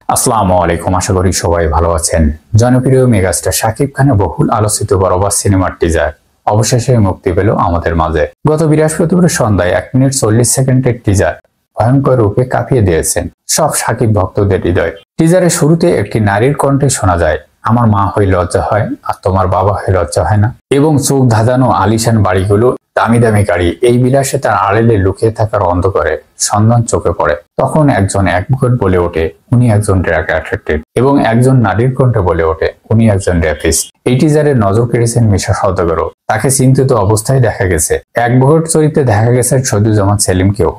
আসসালামু আলাইকুম, আশা করি সবাই ভালো আছেন। জনপ্রিয় মেগাস্টার শাকিব খানের বহুল আলোচিত বরবাদ সিনেমার টিজার অবশেষে মুক্তি পেল আমাদের মাঝে। গত বৃহস্পতিবার সন্ধ্যায় 1 মিনিট 40 সেকেন্ডের টিজার ভয়ঙ্কর রূপে কাঁপিয়ে দিয়েছেন সব শাকিব ভক্তদের হৃদয়। টিজারের শুরুতে একটি নারীর কণ্ঠে শোনা যায়, আমার মা হয়ে লজ্জা হয় আর তোমার বাবা হয়ে লজ্জা হয় না। এবং চোখ ধাঁধানো আলিশান বাড়িগুলো, দামি দামি গাড়ি, এই বিলাসে তার আড়ালে লুকিয়ে থাকার অন্ধকারে সন্ধান চোখে পড়ে। তখন একজন অ্যাডভোকেট বলে ওঠে, উনি একজন ড্রাগ অ্যাডিক্টেড, এবং একজন নারীর কণ্ঠে বলে ওঠে, উনি একজন রেপিস্ট। এই টিজারে নজর কেড়েছেন মিশা সওদাগরও। তাকে চিন্তিত অবস্থায় দেখা গেছে। অ্যাডভোকেট চরিত্রে দেখা গেছে শহীদুজ্জামান সেলিমকেও।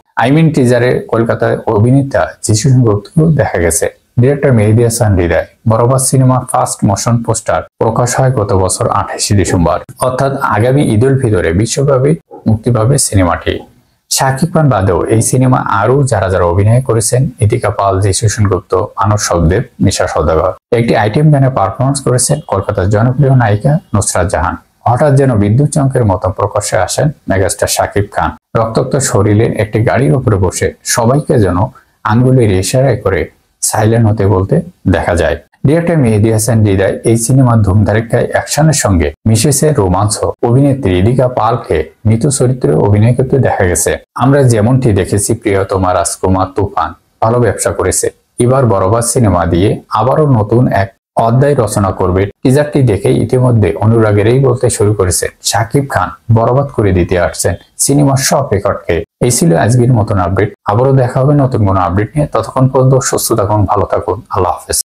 টিজারে কলকাতায় অভিনেতা যিশু সেনগুপ্তকেও দেখা গেছে। ডিরেক্টর মেহেদী হাসান হৃদয়। বরবাদ সিনেমার ফার্স্ট মোশন পোস্টার প্রকাশ হয় গত বছর 28 ডিসেম্বর, অর্থাৎ আগামী ঈদ উল ফিতরে বিশ্বব্যাপী মুক্তি পাবে সিনেমাটি। শাকিব খান বাদেও এই সিনেমা আরও যারা যারা অভিনয় করেছেন, ইতিকা পাল, যিশু সেনগুপ্ত, মানব সবদেব, মিশা সওদাগর। একটি আইটেম গানে পারফরমেন্স করেছেন কলকাতার জনপ্রিয় নায়িকা নুসরাত জাহান। হঠাৎ যেন বিদ্যুৎ চমকের মতো প্রকাশ্যে আসেন মেগাস্টার শাকিব খান। রক্তাক্ত শরীরের একটি গাড়ির উপরে বসে সবাইকে যেন আঙ্গুলের ইশারায় করে সাইলেন্ট হতে বলতে দেখা যায়। ডিরেক্টর মেহেদী হাসান হৃদয় এই সিনেমার ধুমধারাক্কায় অ্যাকশনের সঙ্গে মিশেছে রোমাঞ্চ। অভিনেত্রী ইতিকা পালকে মৃত চরিত্রে অভিনয় করতে দেখা গেছে। আমরা যেমনটি দেখেছি প্রিয়তমা রাজকুমার তুফান ভালো ব্যবসা করেছে, এবার বরবাদ সিনেমা দিয়ে আবারও নতুন এক অধ্যায় রচনা করবে। টিজারটি দেখেই ইতিমধ্যে অনুরাগেরই বলতে শুরু করেছে, শাকিব খান বরবাদ করে দিতে আসছেন সিনেমার সব রেকর্ডকে। এই ছিল আজকের মতন আপডেট। আবারও দেখা হবে নতুন কোনো আপডেট নিয়ে। ততক্ষণ পর্যন্ত সুস্থ থাকুন, ভালো থাকুন, আল্লাহ হাফেজ।